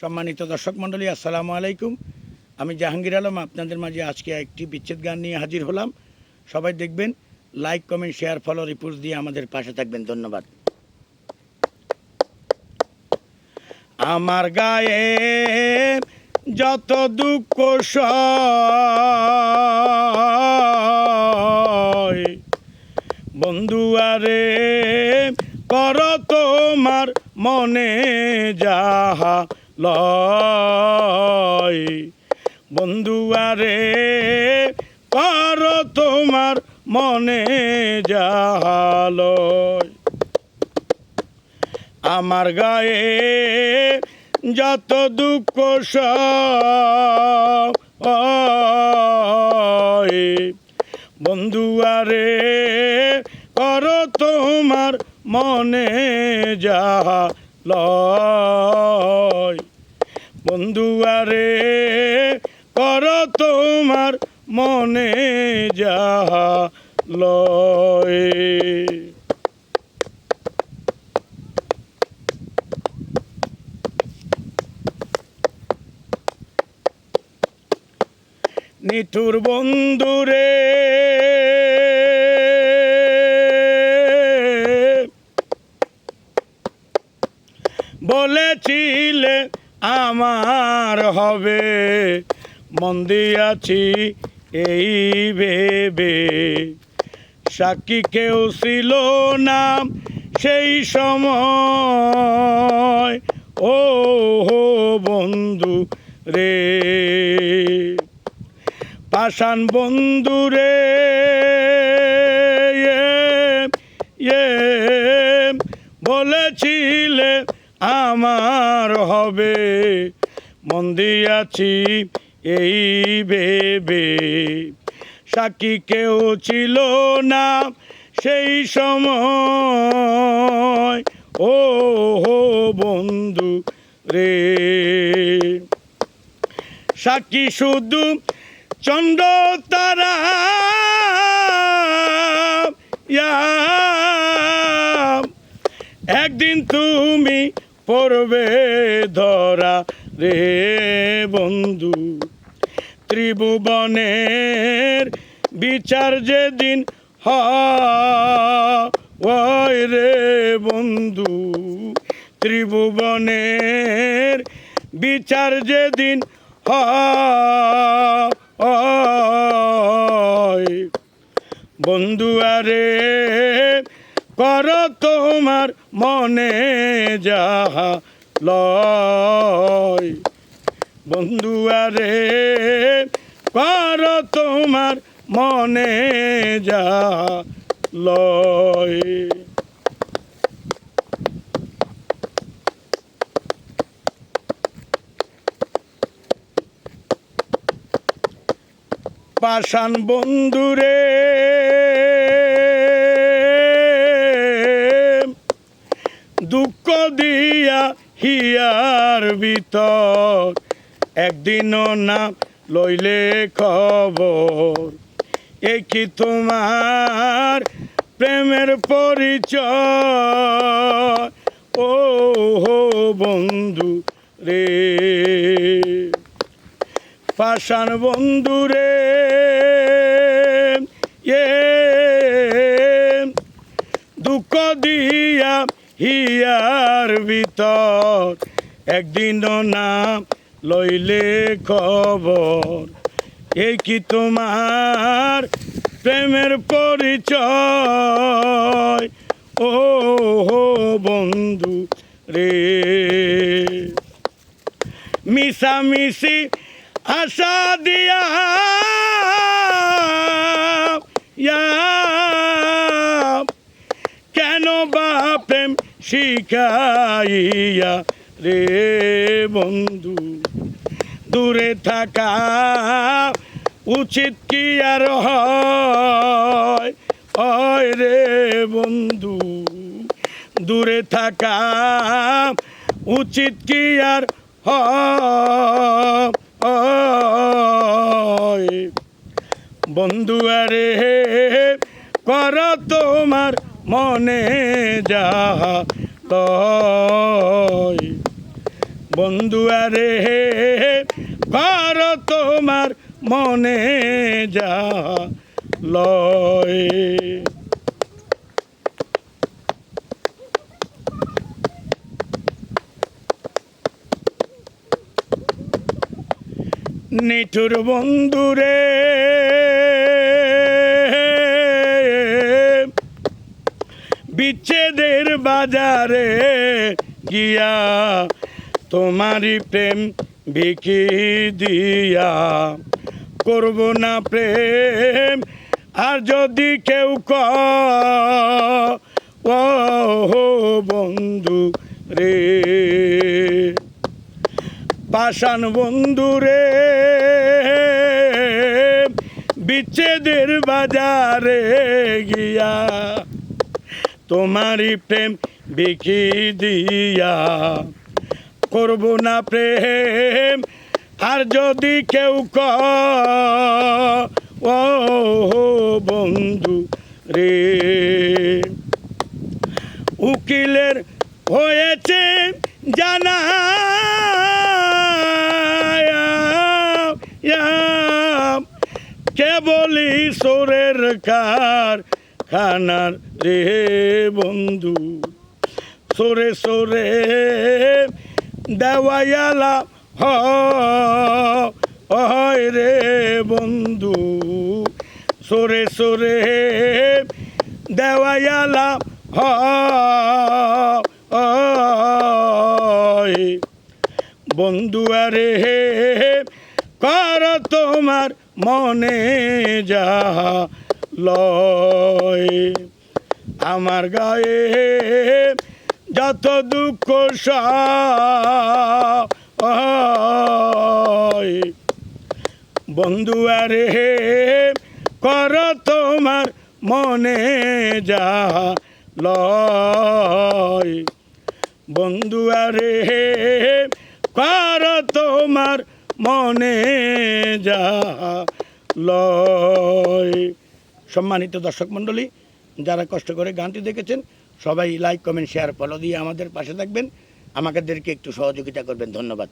সম্মানিত দর্শক মণ্ডলী, আসসালামু আলাইকুম। আমি জাহাঙ্গীর আলম আপনাদের মাঝে আজকে একটি বিচ্ছেদ গান নিয়ে হাজির হলাম। সবাই দেখবেন, like, comment, share, follow, repost দিয়ে আমাদের পাশে থাকবেন। ধন্যবাদ। আমার গায়ে যত দুঃখ সয়, বন্ধু আরে কর তোমার মনে যাহা লয়, বন্ধু আরে কর তোমার মনে যাহা লয়। আমার গায়ে যত দুঃখ সয়, বন্ধু আরে কর তোমার মনে যাহা লয়, বন্ধু আরে কর তোমার মনে যাহা লয়। নিঠুর বন্ধুরে বলেছিলে আমার হবে, মন দিয়াছি এই ভেবে, সাক্ষী কেউ ছিল না সেই সময়, ও হো বন্ধু রে, পাষাণ বন্ধু রে, বলেছিলে আমার হবে, মন দিয়াছি এই ভেবে, সাক্ষী কেউ ছিল না সেই সময়, ও হো বন্ধু রে, সাক্ষী শুধু চন্দ্র তারা, একদিন তুমি পড়বে ধরা রে বন্ধু, ত্রিভুবনের বিচার যেদিন হয় রে বন্ধু, ত্রিভুবনের বিচার যেদিন হয়, বন্ধু আরে কর তোমার মনে যাহা লয়, বন্ধু আরে কর তোমার মনে যাহা লয়। পাষাণ বন্ধুরে দুঃখ দিয়া হিয়ার ভিতর, একদিনও না লইলে খবর, এ কি তোমার প্রেমের পরিচয়, ও হো বন্ধু রে, পাষাণ বন্ধু রে, দুঃখ দিয়া হিয়ার ভিতর, একদিনও না লইলে খবর, এই কি তোমার প্রেমের পরিচয়, ও হো বন্ধু রে, মিশামিশি আশা দিয়া কেন বা প্রেম শিখাইয়া রে বন্ধু, দূরে থাকা উচিত কি আর হয় রে বন্ধু, দূরে থাকা উচিত কি আর হয়, বন্ধু আরে কর তোমার মনে যাহা লয়, বন্ধু আরে কর তোমার মনে যা লয়। নিঠুর বন্ধুরে বিচ্ছেদের বাজারে গিয়া তোমারই প্রেম বিকি দিয়া করব না প্রেম আর যদি কেউ ও বন্ধু রে পাষাণ বন্ধু রে বিচ্ছেদের বাজারে গিয়া তোমারই প্রেম বিকি দিয়া করব না প্রেম আর যদি কেউ ও বন্ধু রে উকিলের হয়েছে জানা কেবলই সোরের কারখানার রে বন্ধু সোরে সোরে দেওয়ালা হয় রে বন্ধু সোরে সোরে দেওয়ালা হয় বন্ধু আরে কর তোমার মনে যা লয়। আমার গায়ে যত দুঃখ সয় বন্ধু আরে কর তোমার মনে যা লয়। বন্ধু আরে কর তোমার মনে যা লয়। সম্মানিত দর্শক মণ্ডলী, যারা কষ্ট করে গানটি দেখেছেন সবাই লাইক কমেন্ট শেয়ার ফলো দিয়ে আমাদের পাশে থাকবেন, আমাদেরকে একটু সহযোগিতা করবেন। ধন্যবাদ।